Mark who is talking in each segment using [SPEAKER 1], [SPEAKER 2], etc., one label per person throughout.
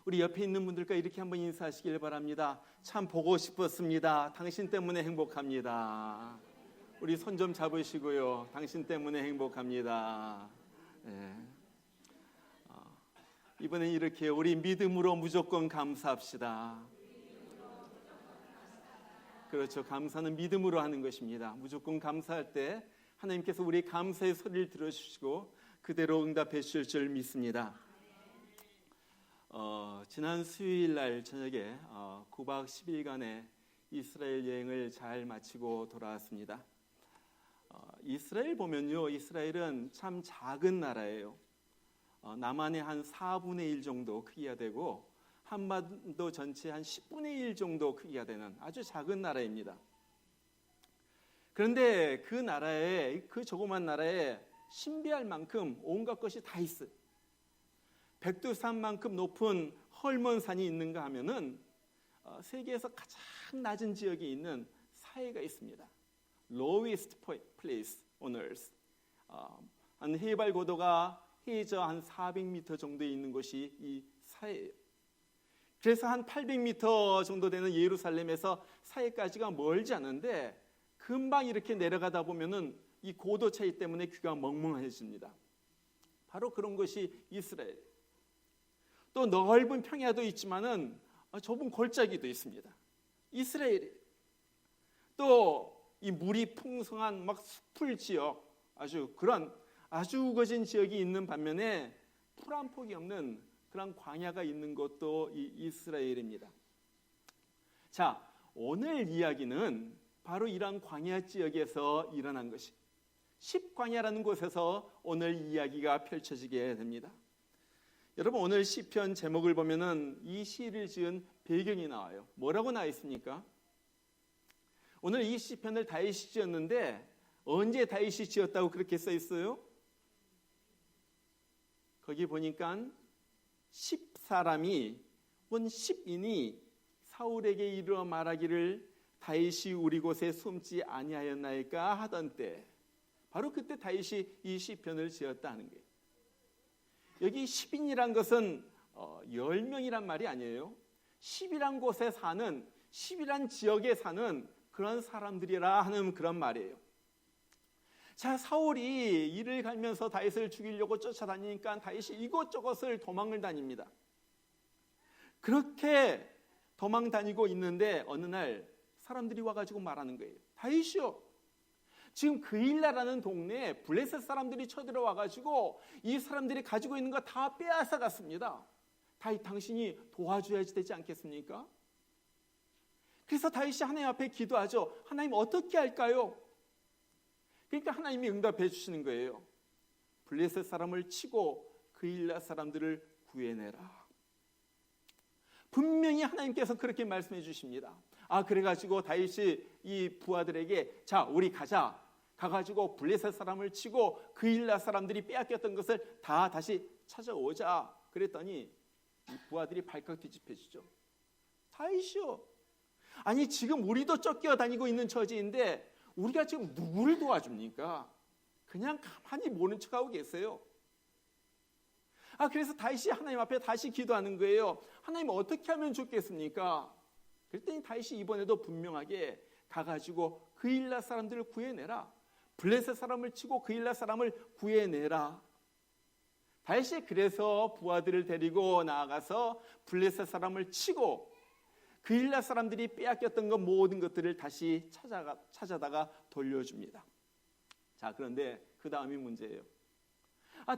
[SPEAKER 1] 우리 옆에 있는 분들과 이렇게 한번 인사하시길 바랍니다. 참 보고 싶었습니다. 당신 때문에 행복합니다. 우리 손 좀 잡으시고요. 당신 때문에 행복합니다. 네. 이번엔 이렇게 우리 믿음으로 무조건 감사합시다. 그렇죠. 감사는 믿음으로 하는 것입니다. 무조건 감사할 때 하나님께서 우리 감사의 소리를 들어주시고 그대로 응답해 주실 줄 믿습니다. 지난 수요일 날 저녁에 9박 10일간의 이스라엘 여행을 잘 마치고 돌아왔습니다. 이스라엘 보면요, 이스라엘은 참 작은 나라예요. 남한의 한 4분의 1 정도 크기가 되고 한반도 전체 한 10분의 1 정도 크기가 되는 아주 작은 나라입니다. 그런데 그 나라에, 그 조그만 나라에 신비할 만큼 온갖 것이 다 있어요. 백두산만큼 높은 헐몬산이 있는가 하면은 세계에서 가장 낮은 지역에 있는 사해가 있습니다. Lowest place on earth. 한 해발 고도가 해저 한 400m 정도에 있는 곳이 이 사해예요. 그래서 한 800m 정도 되는 예루살렘에서 사해까지가 멀지 않은데 금방 이렇게 내려가다 보면은 이 고도 차이 때문에 귀가 멍멍해집니다. 바로 그런 것이 이스라엘. 또 넓은 평야도 있지만은 좁은 골짜기도 있습니다. 이스라엘이. 또 이 물이 풍성한 막 숲풀 지역, 그런 아주 우거진 지역이 있는 반면에 풀 한 폭이 없는 그런 광야가 있는 것도 이 이스라엘입니다. 자, 오늘 이야기는 바로 이런 광야 지역에서 일어난 것이 십광야라는 곳에서 오늘 이야기가 펼쳐지게 됩니다. 여러분, 오늘 시편 제목을 보면은 이 시를 지은 배경이 나와요. 뭐라고 나와 있습니까? 오늘 이 시편을 다윗이 지었는데 언제 다윗이 지었다고 그렇게 써 있어요? 거기 보니까 10사람이 혹은 10인이 사울에게 이르러 말하기를 다윗이 우리 곳에 숨지 아니하였나이까 하던 때, 바로 그때 다윗이 이 시편을 지었다 하는 거예요. 여기 10인이란 것은 10명이란 말이 아니에요. 10이란 곳에 사는, 10이란 지역에 사는 그런 사람들이라 하는 그런 말이에요. 자, 사울이 이를 갈면서 다윗을 죽이려고 쫓아다니니까 다윗이 이곳저곳을 도망을 다닙니다. 그렇게 도망 다니고 있는데 어느 날 사람들이 와가지고 말하는 거예요. 다윗이요, 지금 그일라라는 동네에 블레셋 사람들이 쳐들어와가지고 이 사람들이 가지고 있는 거 다 빼앗아 갔습니다. 다윗, 당신이 도와줘야지 되지 않겠습니까? 그래서 다윗이 하나님 앞에 기도하죠. 하나님, 어떻게 할까요? 그러니까 하나님이 응답해 주시는 거예요. 블레셋 사람을 치고 그일라 사람들을 구해내라. 분명히 하나님께서 그렇게 말씀해 주십니다. 그래가지고 다윗이 이 부하들에게, 자, 우리 가자. 가가지고 블레셋 사람을 치고 그일라 사람들이 빼앗겼던 것을 다 다시 찾아오자. 그랬더니 이 부하들이 발칵 뒤집혀지죠. 다윗이요, 아니 지금 우리도 쫓겨다니고 있는 처지인데 우리가 지금 누구를 도와줍니까? 그냥 가만히 모른 척하고 계세요. 그래서 다윗이 하나님 앞에 다시 기도하는 거예요. 하나님, 어떻게 하면 좋겠습니까? 그랬더니 다윗이 이번에도 분명하게 가가지고 그일라 사람들을 구해내라. 블레셋 사람을 치고 그일라 사람을 구해내라. 다윗이 그래서 부하들을 데리고 나아가서 블레셋 사람을 치고 그일라 사람들이 빼앗겼던 것 모든 것들을 다시 찾아다가 돌려줍니다. 자, 그런데 그 다음이 문제예요.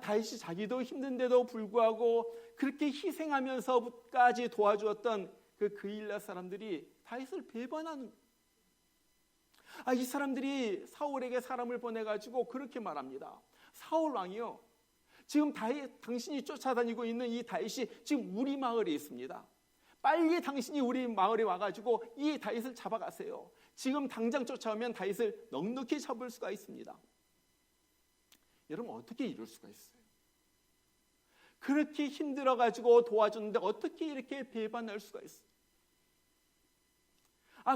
[SPEAKER 1] 다윗이 자기도 힘든데도 불구하고 그렇게 희생하면서까지 도와주었던 그 그일라 사람들이 다윗을 배반하는, 이 사람들이 사울에게 사람을 보내가지고 그렇게 말합니다. 사울 왕이요, 지금 당신이 쫓아다니고 있는 이 다윗이 지금 우리 마을에 있습니다. 빨리 당신이 우리 마을에 와가지고 이 다윗을 잡아가세요. 지금 당장 쫓아오면 다윗을 넉넉히 잡을 수가 있습니다. 여러분, 어떻게 이럴 수가 있어요? 그렇게 힘들어가지고 도와줬는데 어떻게 이렇게 배반할 수가 있어요?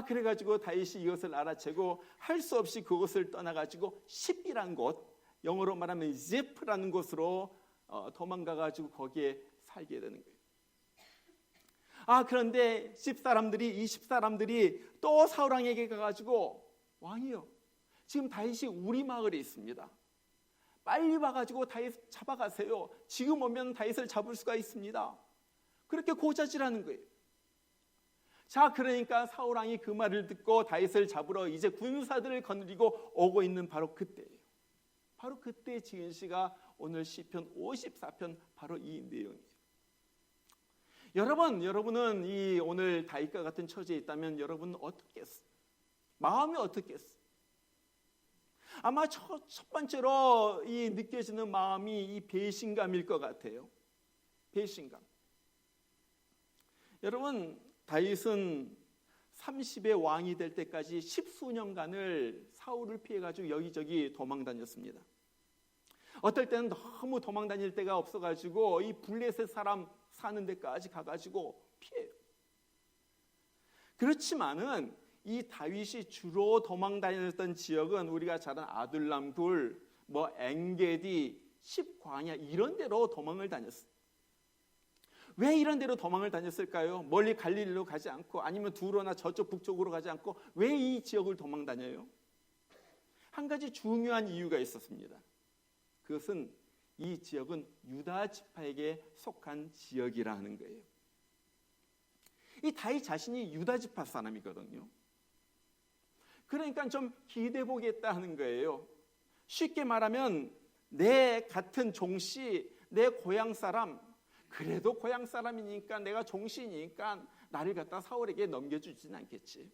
[SPEAKER 1] 그래가지고 다윗이 이것을 알아채고 할 수 없이 그곳을 떠나가지고 십이란 곳, 영어로 말하면 제프라는 곳으로 도망가가지고 거기에 살게 되는 거예요. 그런데 10사람들이 또 사울왕에게 가가지고 왕이요, 지금 다윗이 우리 마을에 있습니다. 빨리 와가지고 다윗 잡아가세요. 지금 오면 다윗을 잡을 수가 있습니다. 그렇게 고자질하는 거예요. 자, 그러니까 사울왕이 그 말을 듣고 다윗을 잡으러 이제 군사들을 거느리고 오고 있는 바로 그때예요. 바로 그때 지은 시가 오늘 시편 54편 바로 이 내용이에요. 여러분은 이 오늘 다윗과 같은 처지에 있다면 여러분은 어떻겠어요? 마음이 어떻겠어요? 아마 첫 번째로 이 느껴지는 마음이 이 배신감일 것 같아요. 배신감. 여러분, 다윗은 30의 왕이 될 때까지 10수년간을 사울을 피해가지고 여기저기 도망 다녔습니다. 어떨 때는 너무 도망 다닐 데가 없어가지고 이 블레셋 사람 사는 데까지 가가지고 피해요. 그렇지만은 이 다윗이 주로 도망 다녔던 지역은 우리가 잘 아는 아둘람 굴, 엥게디, 십광야 이런 데로 도망을 다녔어요. 왜 이런 데로 도망을 다녔을까요? 멀리 갈릴리로 가지 않고 아니면 두로나 저쪽 북쪽으로 가지 않고 왜 이 지역을 도망 다녀요? 한 가지 중요한 이유가 있었습니다. 그것은 이 지역은 유다 지파에게 속한 지역이라는 거예요. 이 다윗 자신이 유다 지파 사람이거든요. 그러니까 좀 기대해 보겠다 하는 거예요. 쉽게 말하면 내 같은 종씨, 내 고향 사람, 그래도 고향 사람이니까 내가 종씨니까 나를 갖다 사울에게 넘겨주지는 않겠지.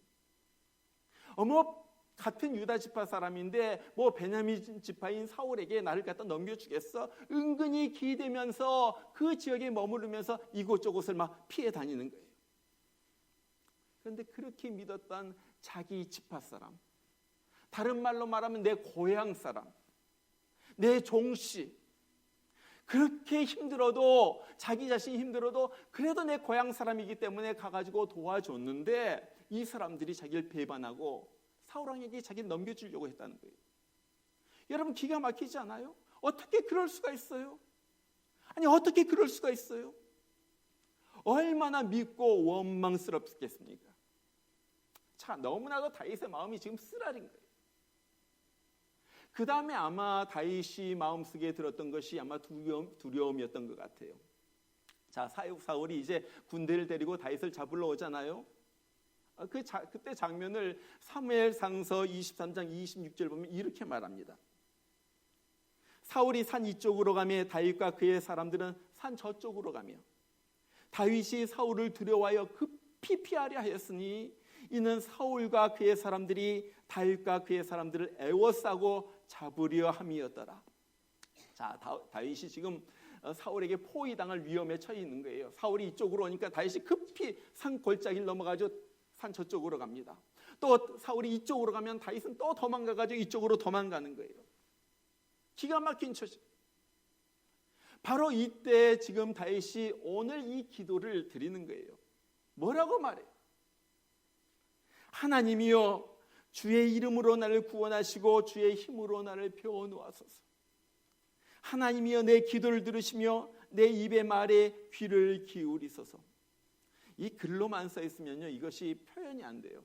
[SPEAKER 1] 같은 유다 지파 사람인데 베냐민 지파인 사울에게 나를 갖다 넘겨주겠어? 은근히 기대면서 그 지역에 머무르면서 이곳저곳을 막 피해 다니는 거예요. 그런데 그렇게 믿었던 자기 지파 사람, 다른 말로 말하면 내 고향 사람, 내 종씨, 그렇게 힘들어도 자기 자신이 힘들어도 그래도 내 고향 사람이기 때문에 가가지고 도와줬는데 이 사람들이 자기를 배반하고 사울왕에게 자기를 넘겨주려고 했다는 거예요. 여러분, 기가 막히지 않아요? 어떻게 그럴 수가 있어요? 아니, 어떻게 그럴 수가 있어요? 얼마나 믿고 원망스럽겠습니까? 자, 너무나도 다윗의 마음이 지금 쓰라린 거예요. 그 다음에 아마 다윗이 마음속에 들었던 것이 아마 두려움이었던 것 같아요. 자, 사울이 이제 군대를 데리고 다윗을 잡으러 오잖아요. 그때 장면을 사무엘상서 23장 26절 보면 이렇게 말합니다. 사울이 산 이쪽으로 가며 다윗과 그의 사람들은 산 저쪽으로 가며 다윗이 사울을 두려워하여 급히 피하려 하였으니 이는 사울과 그의 사람들이 다윗과 그의 사람들을 애워싸고 잡으려 함이었더라. 자, 다윗이 지금 사울에게 포위당할 위험에 처해 있는 거예요. 사울이 이쪽으로 오니까 다윗이 급히 산 골짜기를 넘어가지고 산 저쪽으로 갑니다. 또 사울이 이쪽으로 가면 다윗은 또 도망가가지고 이쪽으로 도망가는 거예요. 기가 막힌 처지. 바로 이때 지금 다윗이 오늘 이 기도를 드리는 거예요. 뭐라고 말해요? 하나님이여, 주의 이름으로 나를 구원하시고 주의 힘으로 나를 배워놓으소서. 하나님이여, 내 기도를 들으시며 내 입의 말에 귀를 기울이소서. 이 글로만 써 있으면요, 이것이 표현이 안 돼요.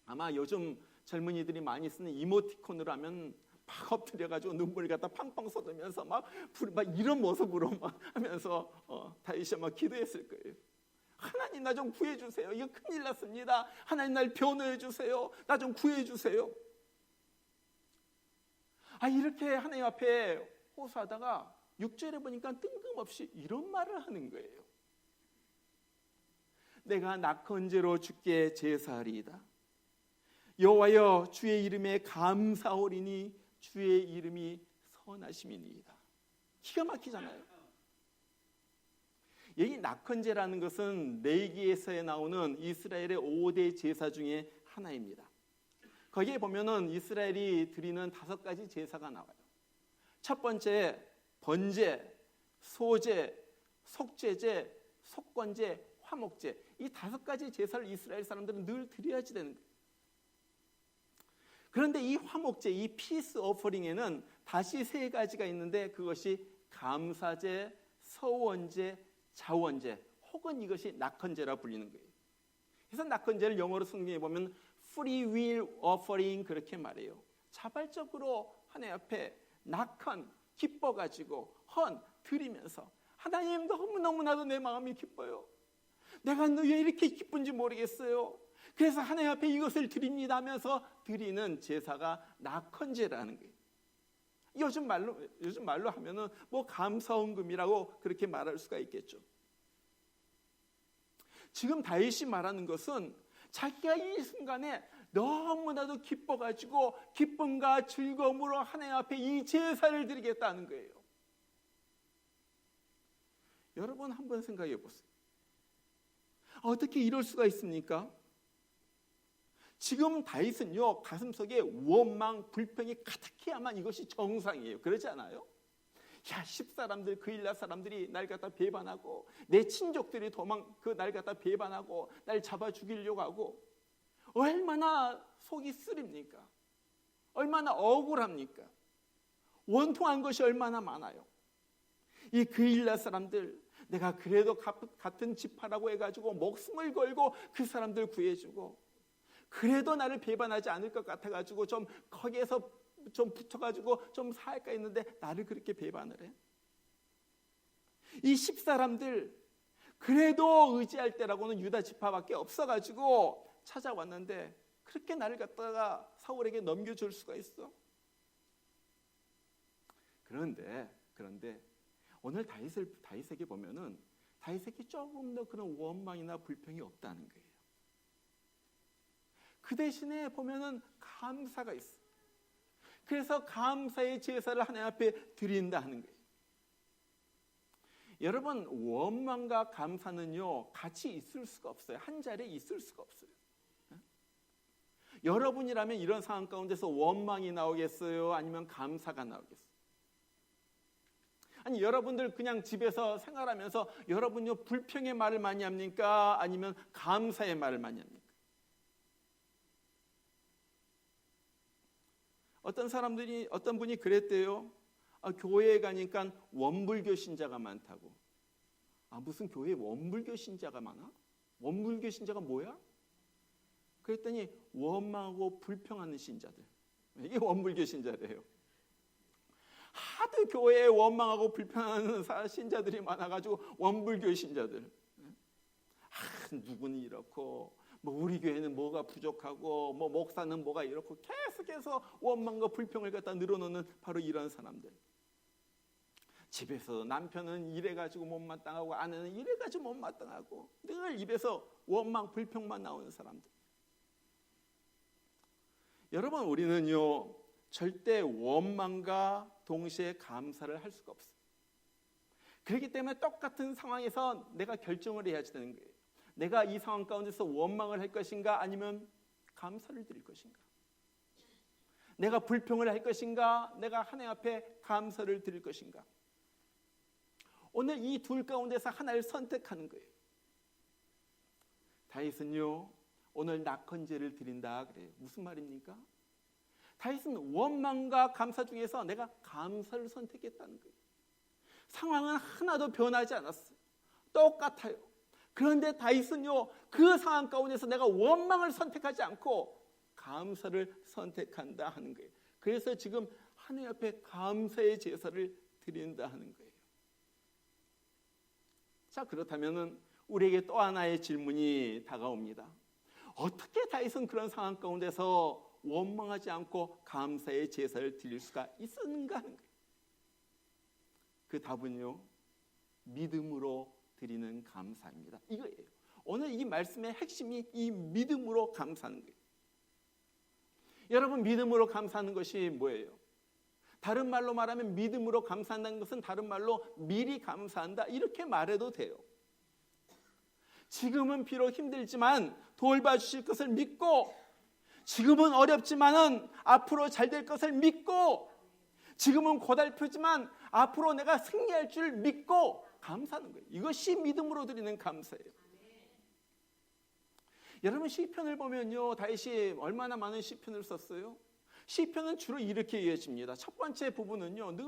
[SPEAKER 1] 아마 요즘 젊은이들이 많이 쓰는 이모티콘으로 하면 막 엎드려가지고 눈물을 갖다 팡팡 쏟으면서 막 이런 모습으로 막 하면서 다윗이 막 기도했을 거예요. 하나님, 나 좀 구해주세요. 이거 큰일 났습니다. 하나님, 날 변호해주세요. 나 좀 구해주세요. 이렇게 하나님 앞에 호소하다가 6절에 보니까 뜬금없이 이런 말을 하는 거예요. 내가 낙헌제로 주께 제사하리이다. 여호와여, 주의 이름에 감사하오리니 주의 이름이 선하심이니이다. 기가 막히잖아요. 이 낙헌제라는 것은 레위기에서 나오는 이스라엘의 5대 제사 중에 하나입니다. 거기에 보면은 이스라엘이 드리는 5가지 제사가 나와요. 첫 번째, 번제, 소제, 속죄제, 속건제, 화목제. 이 5가지 제사를 이스라엘 사람들은 늘 드려야지 되는 거예요. 그런데 이 화목제, 이 피스 오퍼링에는 다시 3가지가 있는데 그것이 감사제, 서원제, 자원제, 혹은 이것이 낙헌제라 불리는 거예요. 그래서 낙헌제를 영어로 성경에 보면 free will offering 그렇게 말해요. 자발적으로 하나님 앞에 낙헌 기뻐가지고 드리면서 하나님 너무나도 내 마음이 기뻐요. 내가 왜 이렇게 기쁜지 모르겠어요. 그래서 하나님 앞에 이것을 드립니다 하면서 드리는 제사가 낙헌제라는 거예요. 요즘 말로 하면은 뭐 감사헌금이라고 그렇게 말할 수가 있겠죠. 지금 다윗이 말하는 것은 자기가 이 순간에 너무나도 기뻐가지고 기쁨과 즐거움으로 하나님 앞에 이 제사를 드리겠다는 거예요. 여러분 한번 생각해 보세요. 어떻게 이럴 수가 있습니까? 지금 다윗은요 가슴속에 원망, 불평이 가득해야만 이것이 정상이에요. 그러지 않아요? 야, 10사람들 그일라 사람들이 날 갖다 배반하고 내 친족들이 날 갖다 배반하고 날 잡아 죽이려고 하고 얼마나 속이 쓰립니까? 얼마나 억울합니까? 원통한 것이 얼마나 많아요. 이 그일라 사람들 내가 그래도 같은 지파라고 해가지고 목숨을 걸고 그 사람들 구해주고 그래도 나를 배반하지 않을 것 같아가지고 좀 거기에서 좀 붙어가지고 좀 살까 했는데 나를 그렇게 배반을 해. 이 10사람들 그래도 의지할 때라고는 유다 지파밖에 없어가지고 찾아왔는데 그렇게 나를 갖다가 사울에게 넘겨줄 수가 있어? 그런데 오늘 다윗에게 보면은 다윗에게 조금 더 그런 원망이나 불평이 없다는 거예요. 그 대신에 보면은 감사가 있어. 그래서 감사의 제사를 하나님 앞에 드린다 하는 거예요. 여러분 원망과 감사는요 같이 있을 수가 없어요. 한 자리에 있을 수가 없어요. 여러분이라면 이런 상황 가운데서 원망이 나오겠어요? 아니면 감사가 나오겠어요? 아니 여러분들 그냥 집에서 생활하면서 여러분요 불평의 말을 많이 합니까? 아니면 감사의 말을 많이 합니까? 어떤 분이 그랬대요. 교회에 가니까 원불교 신자가 많다고. 무슨 교회에 원불교 신자가 많아? 원불교 신자가 뭐야? 그랬더니 원망하고 불평하는 신자들. 이게 원불교 신자래요. 하도 교회에 원망하고 불평하는 신자들이 많아가지고 원불교 신자들. 누구는 이렇고 뭐 우리 교회는 뭐가 부족하고 뭐 목사는 뭐가 이렇고 계속해서 원망과 불평을 갖다 늘어놓는 바로 이런 사람들. 집에서 남편은 이래가지고 못마땅하고 아내는 이래가지고 못마땅하고 늘 입에서 원망 불평만 나오는 사람들. 여러분 우리는요 절대 원망과 동시에 감사를 할 수가 없어요. 그렇기 때문에 똑같은 상황에서 내가 결정을 해야 되는 거예요. 내가 이 상황 가운데서 원망을 할 것인가 아니면 감사를 드릴 것인가? 내가 불평을 할 것인가? 내가 하나님 앞에 감사를 드릴 것인가? 오늘 이 둘 가운데서 하나를 선택하는 거예요. 다윗은요 오늘 낙헌제를 드린다 그래요. 무슨 말입니까? 다윗은 원망과 감사 중에서 내가 감사를 선택했다는 거예요. 상황은 하나도 변하지 않았어요. 똑같아요. 그런데 다윗은요 그 상황 가운데서 내가 원망을 선택하지 않고 감사를 선택한다 하는 거예요. 그래서 지금 하나님 앞에 감사의 제사를 드린다 하는 거예요. 자 그렇다면은 우리에게 또 하나의 질문이 다가옵니다. 어떻게 다윗은 그런 상황 가운데서 원망하지 않고 감사의 제사를 드릴 수가 있었는가 하는 거예요. 그 답은요 믿음으로 드리는 감사입니다. 이거예요. 오늘 이 말씀의 핵심이 이 믿음으로 감사하는 거예요. 여러분 믿음으로 감사하는 것이 뭐예요? 다른 말로 말하면 믿음으로 감사한다는 것은 다른 말로 미리 감사한다 이렇게 말해도 돼요. 지금은 비록 힘들지만 돌봐주실 것을 믿고 지금은 어렵지만은 앞으로 잘 될 것을 믿고 지금은 고달프지만 앞으로 내가 승리할 줄 믿고 감사하는 거예요. 이것이 믿음으로 드리는 감사예요. 여러분 시편을 보면요 다윗이 얼마나 많은 시편을 썼어요? 시편은 주로 이렇게 이어집니다. 첫 번째 부분은요 늘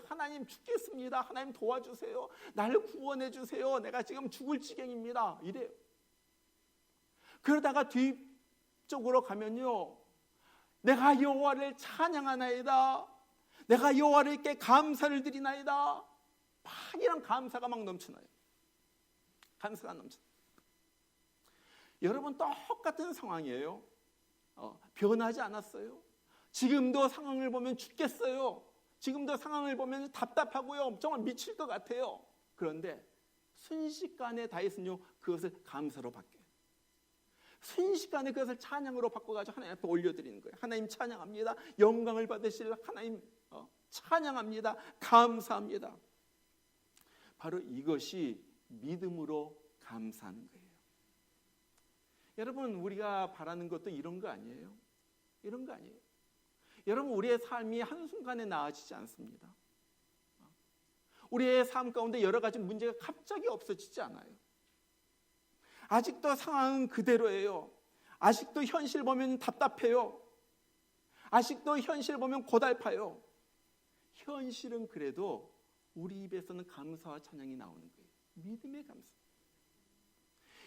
[SPEAKER 1] 하나님 죽겠습니다. 하나님 도와주세요. 나를 구원해 주세요. 내가 지금 죽을 지경입니다. 이래요. 그러다가 뒤쪽으로 가면요, 내가 여호와를 찬양하나이다. 내가 여호와께 감사를 드리나이다. 막 이런 감사가 막 넘쳐나요. 감사가 넘쳐나요. 여러분, 똑같은 상황이에요. 변하지 않았어요. 지금도 상황을 보면 죽겠어요. 지금도 상황을 보면 답답하고요. 정말 미칠 것 같아요. 그런데 순식간에 다윗은요, 그것을 감사로 바뀌어요. 순식간에 그것을 찬양으로 바꿔가지고 하나님 앞에 올려드리는 거예요. 하나님 찬양합니다. 영광을 받으실 하나님 찬양합니다. 감사합니다. 바로 이것이 믿음으로 감사하는 거예요. 여러분, 우리가 바라는 것도 이런 거 아니에요? 이런 거 아니에요? 여러분, 우리의 삶이 한순간에 나아지지 않습니다. 우리의 삶 가운데 여러 가지 문제가 갑자기 없어지지 않아요. 아직도 상황은 그대로예요. 아직도 현실 보면 답답해요. 아직도 현실 보면 고달파요. 현실은 그래도 우리 입에서는 감사와 찬양이 나오는 거예요. 믿음의 감사.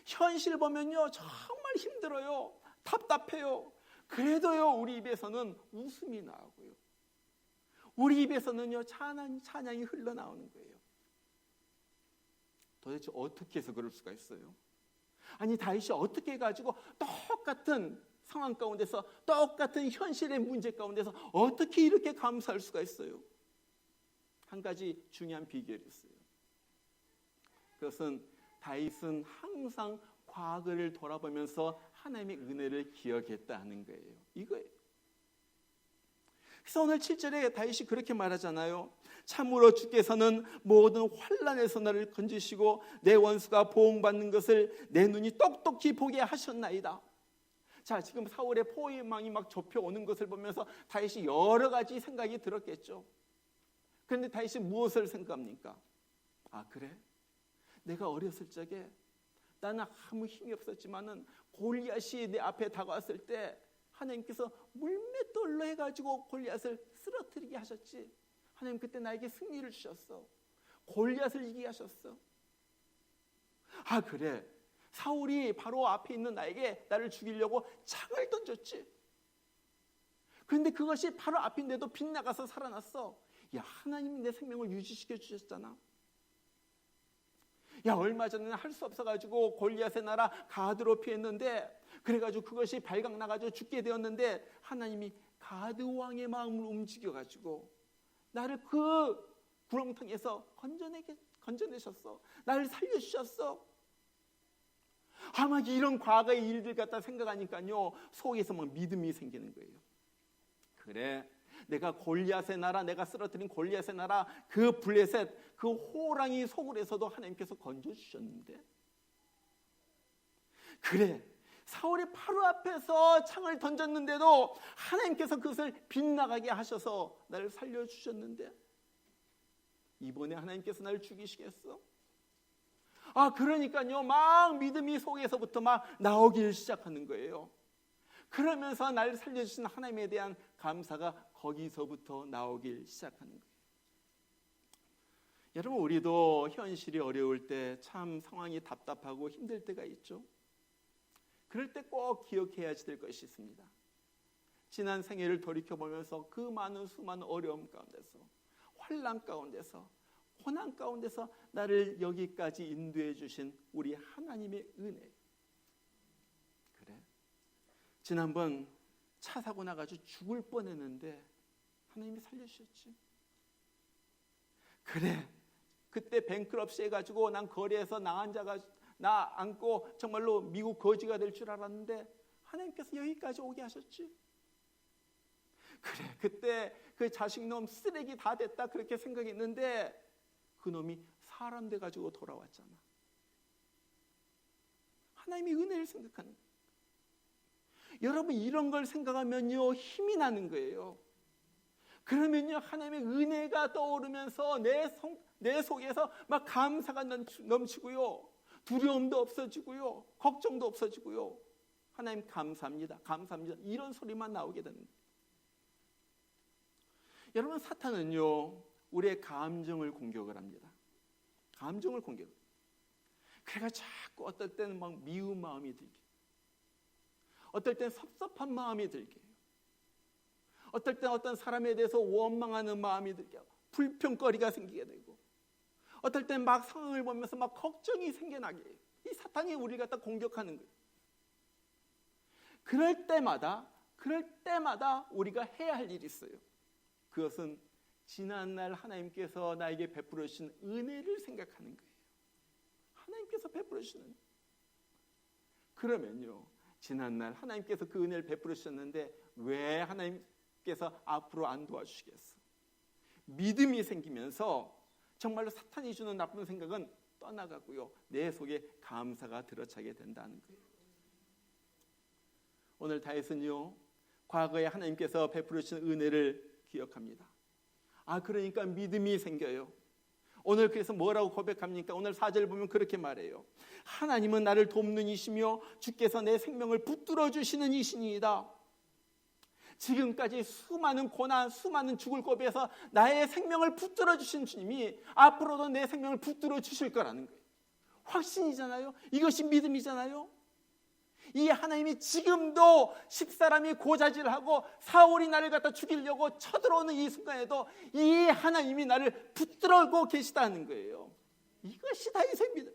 [SPEAKER 1] 현실 보면요, 정말 힘들어요. 답답해요. 그래도요, 우리 입에서는 웃음이 나오고요. 우리 입에서는요, 찬양이 흘러나오는 거예요. 도대체 어떻게 해서 그럴 수가 있어요? 아니, 다윗이 어떻게 해가지고 똑같은 상황 가운데서, 똑같은 현실의 문제 가운데서 어떻게 이렇게 감사할 수가 있어요? 한 가지 중요한 비결이 있어요. 그것은 다윗은 항상 과거를 돌아보면서 하나님의 은혜를 기억했다는 거예요. 이거예요. 그래서 오늘 7절에 다윗이 그렇게 말하잖아요. 참으로 주께서는 모든 환난에서 나를 건지시고 내 원수가 보응받는 것을 내 눈이 똑똑히 보게 하셨나이다. 자, 지금 사울의 포위망이 막 좁혀오는 것을 보면서 다윗이 여러 가지 생각이 들었겠죠. 그런데 다윗이 무엇을 생각합니까? 아, 그래? 내가 어렸을 적에 나는 아무 힘이 없었지만은 골리앗이 내 앞에 다가왔을 때 하나님께서 물맷돌로 해가지고 골리앗을 쓰러뜨리게 하셨지. 하나님 그때 나에게 승리를 주셨어. 골리앗을 이기게 하셨어. 아, 그래. 사울이 바로 앞에 있는 나를 죽이려고 창을 던졌지. 그런데 그것이 바로 앞인데도 빗나가서 살아났어. 야, 하나님이 내 생명을 유지시켜 주셨잖아. 야, 얼마 전에는 할 수 없어가지고 골리앗의 나라 가드로 피했는데, 그래가지고 그것이 발각나가지고 죽게 되었는데 하나님이 가드 왕의 마음을 움직여가지고 나를 그 구렁텅이에서 건져내셨어. 나를 살려주셨어. 아마 이런 과거의 일들 갖다 생각하니까요, 속에서 막 믿음이 생기는 거예요. 그래, 내가 골리앗의 나라, 내가 쓰러뜨린 골리앗의 나라, 그 블레셋, 그 호랑이 속을에서도 하나님께서 건져주셨는데, 그래, 사울이 바로 앞에서 창을 던졌는데도 하나님께서 그것을 빗나가게 하셔서 나를 살려주셨는데, 이번에 하나님께서 나를 죽이시겠어? 아, 그러니까요, 막 믿음이 속에서부터 막 나오기 시작하는 거예요. 그러면서 나를 살려주신 하나님에 대한 감사가 거기서부터 나오기 시작하는 거예요. 여러분, 우리도 현실이 어려울 때 참 상황이 답답하고 힘들 때가 있죠. 그럴 때 꼭 기억해야 될 것이 있습니다. 지난 생애를 돌이켜보면서 그 많은 수많은 어려움 가운데서, 환난 가운데서, 고난 가운데서 나를 여기까지 인도해 주신 우리 하나님의 은혜. 그래, 지난번 차 사고 나가지고 죽을 뻔했는데 하나님이 살려주셨지. 그래, 그때 뱅크럽시 해가지고 난 거리에서 나 안고 정말로 미국 거지가 될 줄 알았는데 하나님께서 여기까지 오게 하셨지. 그래, 그때 그 자식놈 쓰레기 다 됐다 그렇게 생각했는데 그 놈이 사람 돼가지고 돌아왔잖아. 하나님의 은혜를 생각하는 거예요. 여러분, 이런 걸 생각하면요, 힘이 나는 거예요. 그러면요, 하나님의 은혜가 떠오르면서 내 속에서 막 감사가 넘치고요, 두려움도 없어지고요, 걱정도 없어지고요. 하나님 감사합니다, 감사합니다, 이런 소리만 나오게 되는 거예요. 여러분, 사탄은요, 우리의 감정을 공격을 합니다. 감정을 공격. 그래가 자꾸 어떨 때는 막 미운 마음이 들게, 어떨 때는 섭섭한 마음이 들게, 어떨 때는 어떤 사람에 대해서 원망하는 마음이 들게 하고 불평거리가 생기게 되고, 어떨 때는 막 상황을 보면서 막 걱정이 생겨나게 해요. 이 사탄이 우리를 갖다 공격하는 거예요. 그럴 때마다 우리가 해야 할 일이 있어요. 그것은 지난날 하나님께서 나에게 베풀어 주신 은혜를 생각하는 거예요. 하나님께서 베풀어 주시는. 그러면요, 지난날 하나님께서 그 은혜를 베풀어 주셨는데 왜 하나님께서 앞으로 안 도와주시겠어? 믿음이 생기면서 정말로 사탄이 주는 나쁜 생각은 떠나가고요, 내 속에 감사가 들어차게 된다는 거예요. 오늘 다윗은요, 과거에 하나님께서 베풀어 주신 은혜를 기억합니다. 그러니까 믿음이 생겨요. 오늘 그래서 뭐라고 고백합니까? 오늘 4절 보면 그렇게 말해요. 하나님은 나를 돕는 이시며 주께서 내 생명을 붙들어 주시는 이시니이다. 지금까지 수많은 고난, 수많은 죽을 고비에서 나의 생명을 붙들어 주신 주님이 앞으로도 내 생명을 붙들어 주실 거라는 거예요. 확신이잖아요. 이것이 믿음이잖아요. 이 하나님이 지금도 10사람이 고자질하고 사울이 나를 갖다 죽이려고 쳐들어오는 이 순간에도 이 하나님이 나를 붙들고 계시다는 거예요. 이것이 다윗의 믿음.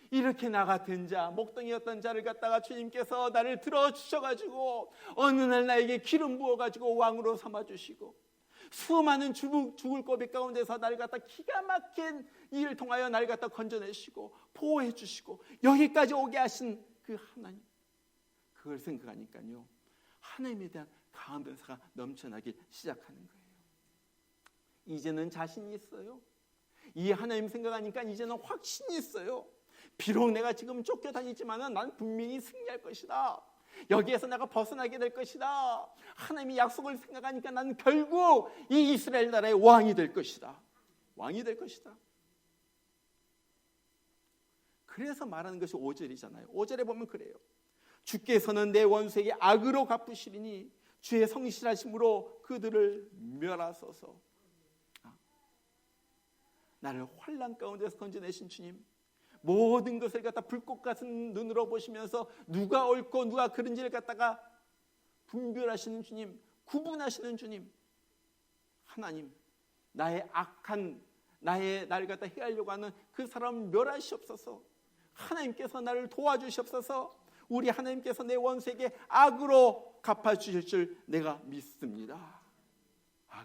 [SPEAKER 1] 이렇게 나 같은 자, 목동이었던 자를 갖다가 주님께서 나를 들어주셔가지고 어느 날 나에게 기름 부어가지고 왕으로 삼아주시고, 수많은 죽을 고비 가운데서 나를 갖다 기가 막힌 일을 통하여 나를 갖다 건져내시고 보호해 주시고 여기까지 오게 하신 그 하나님, 그걸 생각하니까요, 하나님에 대한 감사가 넘쳐나기 시작하는 거예요. 이제는 자신이 있어요. 이 하나님 생각하니까 이제는 확신이 있어요. 비록 내가 지금 쫓겨다니지만은 난 분명히 승리할 것이다. 여기에서 내가 벗어나게 될 것이다. 하나님의 약속을 생각하니까 나는 결국 이 이스라엘 나라의 왕이 될 것이다. 왕이 될 것이다. 그래서 말하는 것이 5절이잖아요. 5절에 보면 그래요. 주께서는 내 원수에게 악으로 갚으시리니 주의 성실하심으로 그들을 멸하소서. 나를 환난 가운데서 건져내신 주님, 모든 것을 갖다 불꽃 같은 눈으로 보시면서 누가 옳고 누가 그른지를 갖다가 분별하시는 주님, 구분하시는 주님, 하나님, 나의 악한 나를 갖다 해하려고 하는 그 사람을 멸하시옵소서. 하나님께서 나를 도와주시옵소서. 우리 하나님께서 내 원수에게 악으로 갚아주실 줄 내가 믿습니다.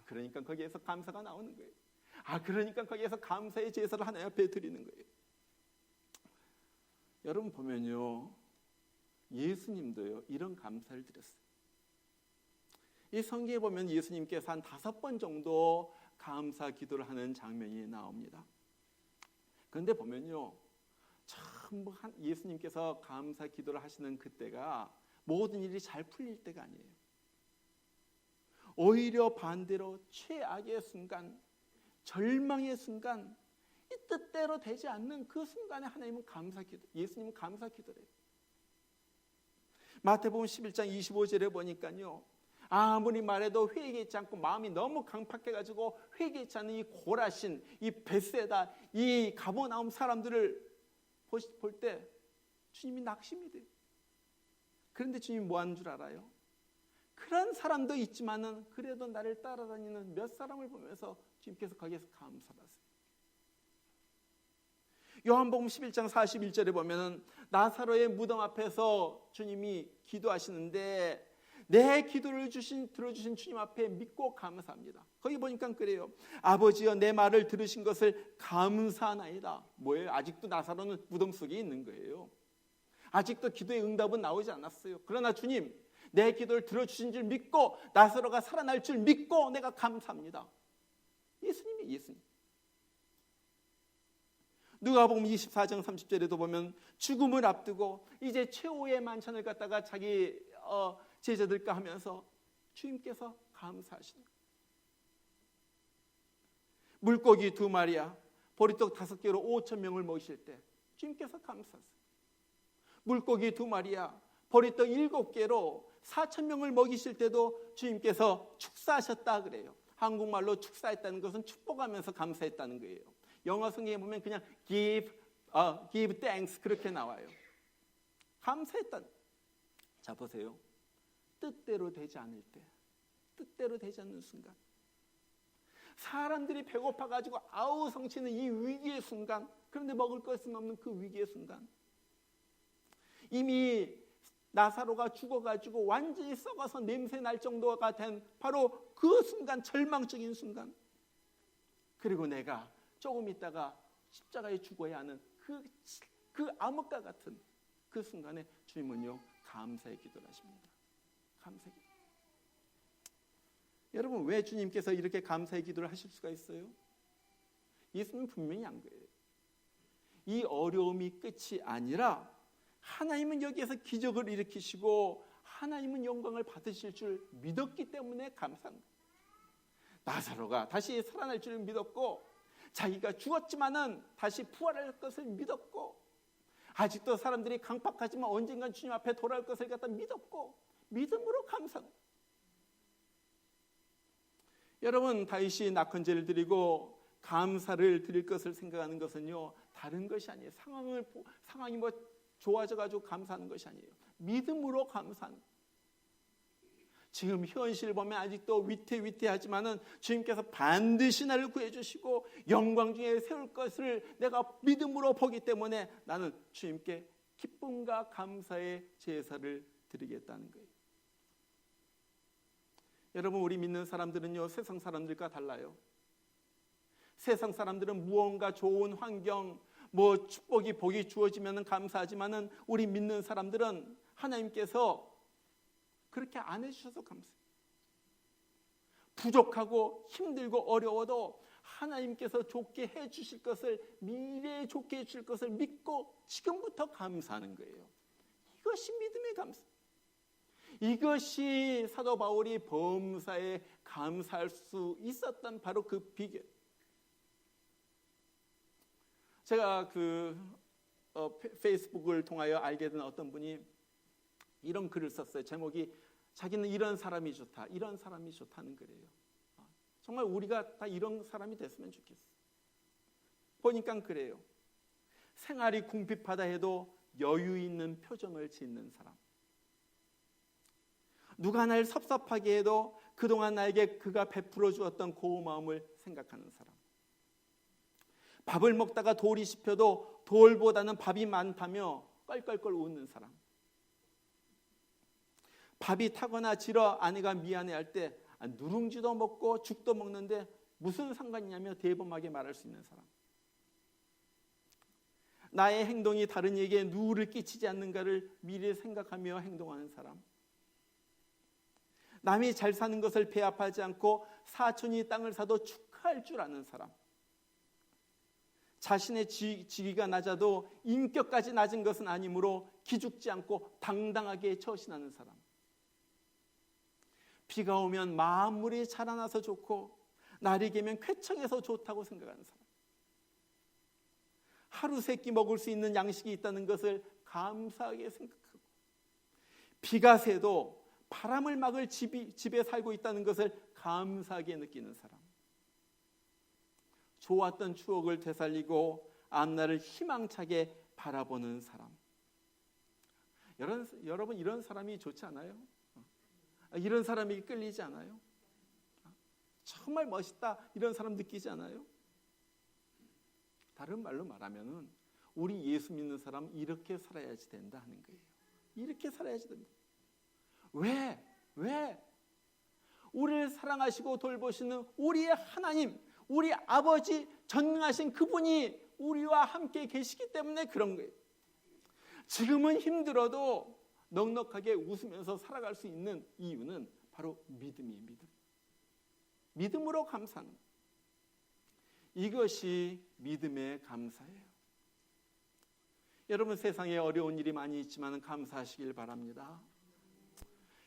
[SPEAKER 1] 그러니까 거기에서 감사가 나오는 거예요. 그러니까 거기에서 감사의 제사를 하나님 앞에 드리는 거예요. 여러분 보면요, 예수님도요 이런 감사를 드렸어요. 이 성경에 보면 예수님께서 한 5번 정도 감사 기도를 하는 장면이 나옵니다. 그런데 보면요, 전부 예수님께서 감사 기도를 하시는 그때가 모든 일이 잘 풀릴 때가 아니에요. 오히려 반대로 최악의 순간, 절망의 순간, 이 뜻대로 되지 않는 그 순간에 하나님은 예수님은 감사 기도를 해요. 마태복음 11장 25절에 보니까요, 아무리 말해도 회개하지 않고 마음이 너무 강팍해가지고 회개하지 않는 이 고라신, 이 벳세다, 이 가버나움 사람들을 볼 때 주님이 낙심이 돼요. 그런데 주님이 뭐 하는 줄 알아요? 그런 사람도 있지만은 그래도 나를 따라다니는 몇 사람을 보면서 주님께서 거기에서 감사하세요. 요한복음 11장 41절에 보면은 나사로의 무덤 앞에서 주님이 기도하시는데 내 기도를 들어주신 주님 앞에 믿고 감사합니다. 거기 보니까 그래요. 아버지여 내 말을 들으신 것을 감사하나이다. 뭐예요? 아직도 나사로는 무덤 속에 있는 거예요. 아직도 기도의 응답은 나오지 않았어요. 그러나 주님, 내 기도를 들어주신 줄 믿고 나사로가 살아날 줄 믿고 내가 감사합니다. 예수님. 누가복음 24장 30절에도 보면 죽음을 앞두고 이제 최후의 만찬을 갖다가 자기 제자들과 하면서 주님께서 감사하시는 거예요. 물고기 2마리야 보리떡 5개로 5,000명을 먹이실 때 주님께서 감사하세요. 물고기 2마리야 보리떡 7개로 4,000명을 먹이실 때도 주님께서 축사하셨다 그래요. 한국말로 축사했다는 것은 축복하면서 감사했다는 거예요. 영어 성경에 보면 그냥 give thanks 그렇게 나와요. 감사했다는. 자, 보세요. 뜻대로 되지 않을 때, 뜻대로 되지 않는 순간, 사람들이 배고파가지고 아우 성치는 이 위기의 순간, 그런데 먹을 것은 없는 그 위기의 순간, 이미 나사로가 죽어가지고 완전히 썩어서 냄새 날 정도가 된 바로 그 순간, 절망적인 순간, 그리고 내가 조금 있다가 십자가에 죽어야 하는 그 암흑과 같은 그 순간에 주님은요 감사의 기도를 하십니다. 감사의 기도. 여러분, 왜 주님께서 이렇게 감사의 기도를 하실 수가 있어요? 예수님은 분명히 한 거예요. 이 어려움이 끝이 아니라 하나님은 여기에서 기적을 일으키시고 하나님은 영광을 받으실 줄 믿었기 때문에 감사한 거예요. 나사로가 다시 살아날 줄을 믿었고, 자기가 죽었지만은 다시 부활할 것을 믿었고, 아직도 사람들이 강팍하지만 언젠간 주님 앞에 돌아올 것을 갖다 믿었고, 믿음으로 감사한 거예요. 여러분, 다윗이 낙헌제를 드리고 감사를 드릴 것을 생각하는 것은요 다른 것이 아니에요. 상황이 좋아져가지고 감사하는 것이 아니에요. 믿음으로 감사하는 거예요. 지금 현실 보면 아직도 위태위태하지만은 주님께서 반드시 나를 구해주시고 영광 중에 세울 것을 내가 믿음으로 보기 때문에 나는 주님께 기쁨과 감사의 제사를 드리겠다는 거예요. 여러분, 우리 믿는 사람들은요 세상 사람들과 달라요. 세상 사람들은 무언가 좋은 환경, 축복이 복이 주어지면 감사하지만은 우리 믿는 사람들은 하나님께서 그렇게 안 해주셔서 감사해요. 부족하고 힘들고 어려워도 하나님께서 좋게 해주실 것을, 미래에 좋게 해주실 것을 믿고 지금부터 감사하는 거예요. 이것이 믿음의 감사. 이것이 사도 바울이 범사에 감사할 수 있었던 바로 그 비결. 제가 페이스북을 통하여 알게 된 어떤 분이 이런 글을 썼어요. 제목이 자기는 이런 사람이 좋다, 이런 사람이 좋다는 글이에요. 정말 우리가 다 이런 사람이 됐으면 좋겠어. 보니까 그래요. 생활이 궁핍하다 해도 여유 있는 표정을 짓는 사람. 누가 날 섭섭하게 해도 그동안 나에게 그가 베풀어 주었던 고마움을 생각하는 사람. 밥을 먹다가 돌이 씹혀도 돌보다는 밥이 많다며 껄껄껄 웃는 사람. 밥이 타거나 질어 아내가 미안해할 때 누룽지도 먹고 죽도 먹는데 무슨 상관이냐며 대범하게 말할 수 있는 사람. 나의 행동이 다른 이에게 누를 끼치지 않는가를 미리 생각하며 행동하는 사람. 남이 잘 사는 것을 배합하지 않고 사촌이 땅을 사도 축하할 줄 아는 사람. 자신의 지위가 낮아도 인격까지 낮은 것은 아니므로 기죽지 않고 당당하게 처신하는 사람. 비가 오면 만물이 자라나서 좋고 날이 개면 쾌청해서 좋다고 생각하는 사람. 하루 세 끼 먹을 수 있는 양식이 있다는 것을 감사하게 생각하고, 비가 새도 바람을 막을 집에 살고 있다는 것을 감사하게 느끼는 사람. 좋았던 추억을 되살리고 앞날을 희망차게 바라보는 사람. 여러분, 이런 사람이 좋지 않아요? 이런 사람이 끌리지 않아요? 정말 멋있다, 이런 사람 느끼지 않아요? 다른 말로 말하면은 우리 예수 믿는 사람 이렇게 살아야지 된다 하는 거예요. 이렇게 살아야지 된다. 왜? 우리를 사랑하시고 돌보시는 우리의 하나님, 우리 아버지 전능하신 그분이 우리와 함께 계시기 때문에 그런 거예요. 지금은 힘들어도 넉넉하게 웃으면서 살아갈 수 있는 이유는 바로 믿음이에요. 믿음으로 감사하는 거예요. 이것이 믿음의 감사예요. 여러분, 세상에 어려운 일이 많이 있지만 감사하시길 바랍니다.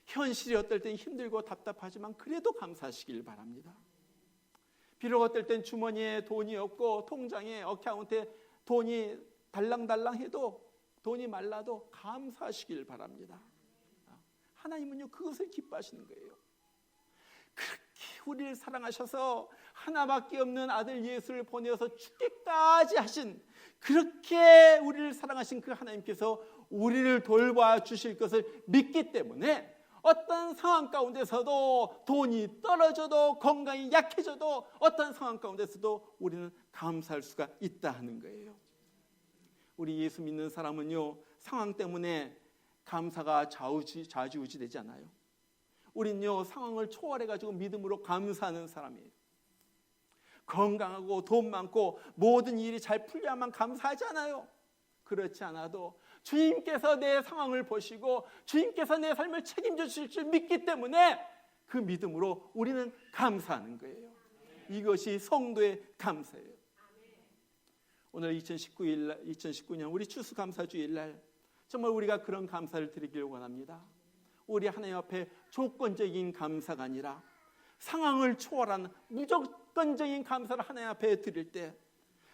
[SPEAKER 1] 현실이 어떨 땐 힘들고 답답하지만 그래도 감사하시길 바랍니다. 비록 어떨 땐 주머니에 돈이 없고 통장에 어카운트에 돈이 달랑달랑해도, 돈이 말라도 감사하시길 바랍니다. 하나님은요 그것을 기뻐하시는 거예요. 그렇게 우리를 사랑하셔서 하나밖에 없는 아들 예수를 보내어서 죽기까지 하신, 그렇게 우리를 사랑하신 그 하나님께서 우리를 돌봐 주실 것을 믿기 때문에 어떤 상황 가운데서도, 돈이 떨어져도, 건강이 약해져도, 어떤 상황 가운데서도 우리는 감사할 수가 있다 하는 거예요. 우리 예수 믿는 사람은요, 상황 때문에 감사가 좌지우지 되지 않아요. 우린요, 상황을 초월해가지고 믿음으로 감사하는 사람이에요. 건강하고 돈 많고 모든 일이 잘 풀려야만 감사하지 않아요. 그렇지 않아도 주님께서 내 상황을 보시고 주님께서 내 삶을 책임져 주실 줄 믿기 때문에 그 믿음으로 우리는 감사하는 거예요. 이것이 성도의 감사예요. 오늘 2019년 우리 추수감사주일날 정말 우리가 그런 감사를 드리길 원합니다. 우리 하나님 앞에 조건적인 감사가 아니라 상황을 초월한 무조건적인 감사를 하나님 앞에 드릴 때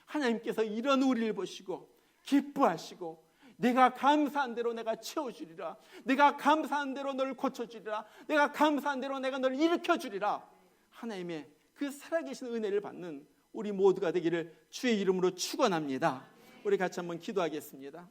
[SPEAKER 1] 하나님께서 이런 우리를 보시고 기뻐하시고 내가 감사한 대로 내가 채워주리라, 내가 감사한 대로 너를 고쳐주리라, 내가 감사한 대로 내가 너를 일으켜주리라, 하나님의 그 살아계신 은혜를 받는 우리 모두가 되기를 주의 이름으로 축원합니다. 우리 같이 한번 기도하겠습니다.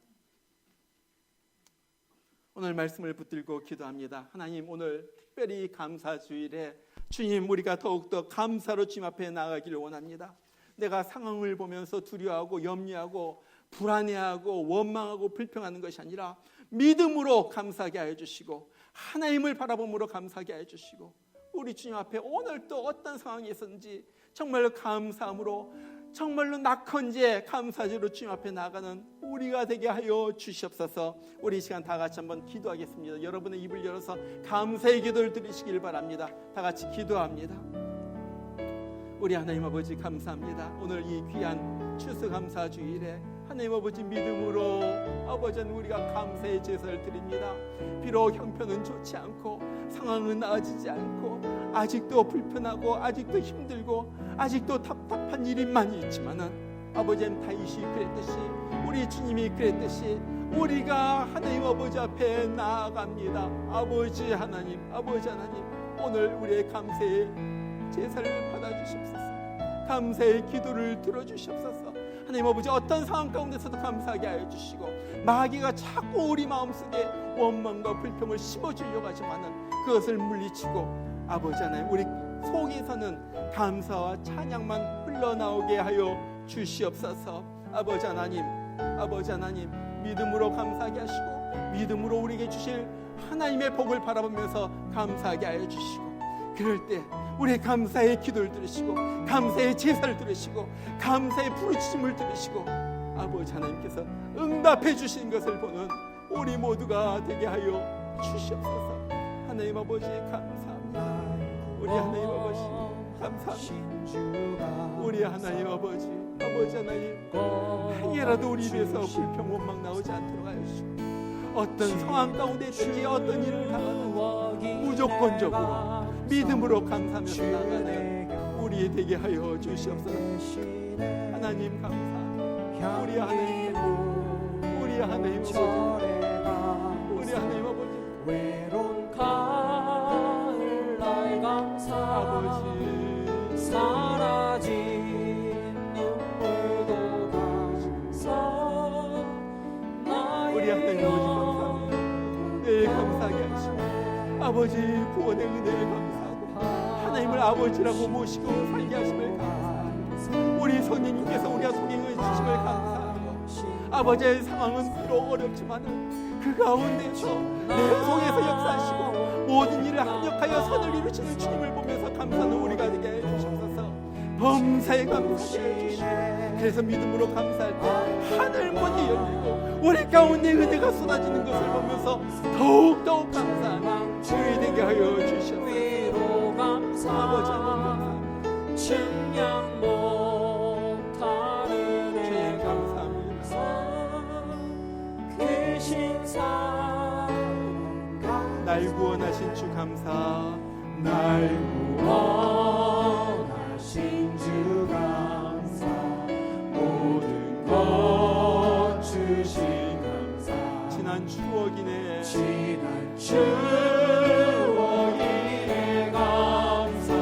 [SPEAKER 1] 오늘 말씀을 붙들고 기도합니다. 하나님, 오늘 특별히 감사주일에 주님, 우리가 더욱더 감사로 주님 앞에 나아가기를 원합니다. 내가 상황을 보면서 두려워하고 염려하고 불안해하고 원망하고 불평하는 것이 아니라 믿음으로 감사하게 하여 주시고 하나님을 바라봄으로 감사하게 하여 주시고 우리 주님 앞에 오늘 또 어떤 상황이 있었는지 정말로 감사함으로 정말로 낙헌제 감사제로 주님 앞에 나가는 우리가 되게 하여 주시옵소서. 우리 이 시간 다 같이 한번 기도하겠습니다. 여러분의 입을 열어서 감사의 기도를 드리시길 바랍니다. 다 같이 기도합니다. 우리 하나님 아버지 감사합니다. 오늘 이 귀한 추수감사주일에 하나님 아버지 믿음으로 아버지는 우리가 감사의 제사를 드립니다. 비록 형편은 좋지 않고 상황은 나아지지 않고 아직도 불편하고 아직도 힘들고 아직도 답답한 일이 많이 있지만은 아버지는 다윗이 그랬듯이 우리 주님이 그랬듯이 우리가 하나님 아버지 앞에 나아갑니다. 아버지 하나님 오늘 우리의 감사의 제사를 받아주시옵소서. 감사의 기도를 들어주시옵소서. 하나님 아버지 어떤 상황 가운데서도 감사하게 하여 주시고 마귀가 자꾸 우리 마음속에 원망과 불평을 심어주려고 하지만은 그것을 물리치고 아버지 하나님 우리 속에서는 감사와 찬양만 흘러나오게 하여 주시옵소서. 아버지 하나님 믿음으로 감사하게 하시고 믿음으로 우리에게 주실 하나님의 복을 바라보면서 감사하게 하여 주시고 그럴 때 우리의 감사의 기도를 들으시고 감사의 제사를 들으시고 감사의 부르짖음을 들으시고 아버지 하나님께서 응답해 주신 것을 보는 우리 모두가 되게 하여 주시옵소서. 하나님 아버지 감사합니다. 우리 하나님 아버지 감사합니다. 우리 하나님 아버지 하나님 행여라도 우리 입에서 불평 원망 나오지 않도록 하여 주시고 어떤 상황 가운데 있든지 어떤 일을 당하든지 무조건적으로 믿음으로 감사하면서 나가는 우리 되게 하여 주시옵소서. 하나님 감사합니다. 우리 하나님 아버지
[SPEAKER 2] 외로운 가을 날 감사 아버지 사라진 눈물도 감사
[SPEAKER 1] 우리 하나님 아버지 감사합니다. 늘 감사하게 하시고 아버지 구원의 은혜를 감사하고 하나님을 아버지라고 모시고 살게 하심을 감사하고 우리 성령님께서 우리와 동행해 주심을 감사하고 아버지의 상황은 비록 어렵지만은 그 가운데서 내 속에서 역사하시고 모든 일을 합력하여 선을 이루시는 주님을 보면서 감사하는 우리가 되게 해주셔서 범사에 감사해 주시고 그래서 믿음으로 감사할 때 하늘 문이 열리고 우리 가운데 은혜가 쏟아지는 것을 보면서 더욱 감사하는 주의 되게 하여 주시옵소서.
[SPEAKER 2] 위로 감사
[SPEAKER 1] 아버지 하나님
[SPEAKER 2] 측량 못하는
[SPEAKER 1] 주님 감사합니다.
[SPEAKER 2] 크신 사랑
[SPEAKER 1] 날 구원하신 주 감사
[SPEAKER 2] 날 구원하신 주 감사 모든 것 주신 감사
[SPEAKER 1] 지난 추억이네
[SPEAKER 2] 지난 추억이네 감사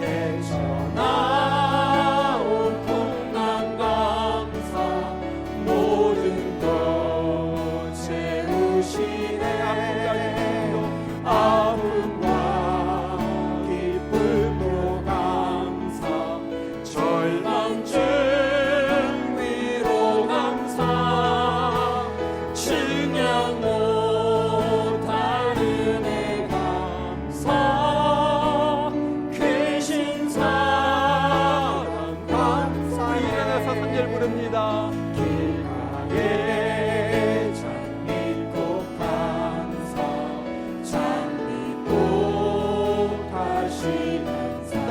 [SPEAKER 2] 헤쳐나온 풍랑 감사 모든 것 채우시네 아픔과 기쁨도 감사 절망증 위로 감사 증명 못할 은혜 감사 크신 사랑 감사
[SPEAKER 1] 우리 일어나서 3절 부릅니다.
[SPEAKER 2] 길가에 장미꽃 감사 장미꽃 다시 감사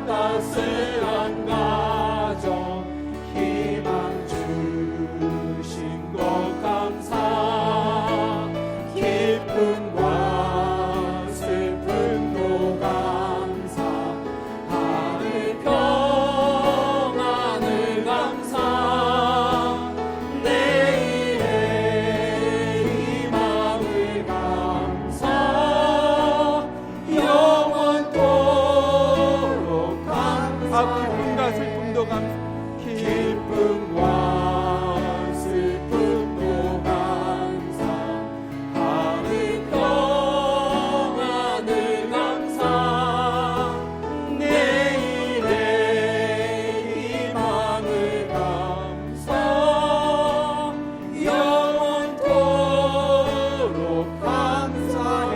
[SPEAKER 2] 따스한 가정 희망 주신 것 감사 기쁨과 슬픔도 감사 하늘 평안을 감사 내일의 희망을 감사 영원토록 감사해
[SPEAKER 1] 기쁨과 슬픔도 감사.
[SPEAKER 2] 기쁨과 슬픔도 감사 하늘 평안을 감사 내일의 희망을 감사 영원토록 감사해.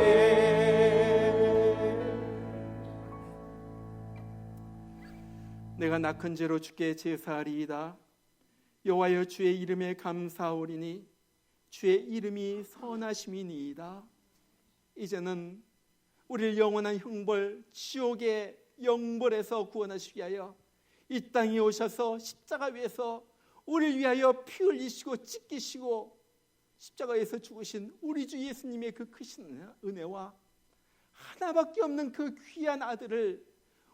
[SPEAKER 1] 내가 낙한 죄로 주께 제사하리이다. 여호와여 주의 이름에 감사하오리니 주의 이름이 선하심이니이다. 이제는 우리를 영원한 형벌 지옥의 영벌에서 구원하시기 위하여 이 땅에 오셔서 십자가 위에서 우리를 위하여 피 흘리시고 찢기시고 십자가에서 죽으신 우리 주 예수님의 그 크신 은혜와 하나밖에 없는 그 귀한 아들을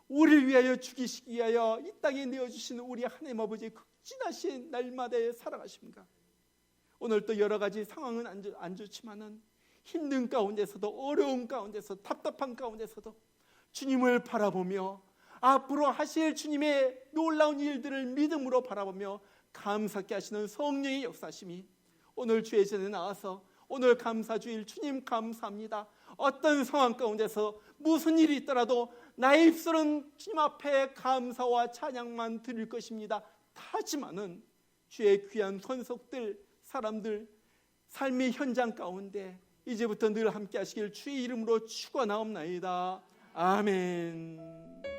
[SPEAKER 1] 우리를 위하여 죽이시기 위하여 이 땅에 내어주신 우리 하나님 아버지의 극진하신 날마다의 사랑하십니까? 오늘 또 여러 가지 상황은 안 좋지만은 힘든 가운데서도 어려운 가운데서 답답한 가운데서도 주님을 바라보며 앞으로 하실 주님의 놀라운 일들을 믿음으로 바라보며 감사케 하시는 성령의 역사심이 오늘 주의 전에 나와서 오늘 감사주일 주님 감사합니다. 어떤 상황 가운데서 무슨 일이 있더라도 나의 입술은 주님 앞에 감사와 찬양만 드릴 것입니다. 하지만은 주의 귀한 권속들 사람들 삶의 현장 가운데 이제부터 늘 함께 하시길 주의 이름으로 축원하옵나이다. 아멘.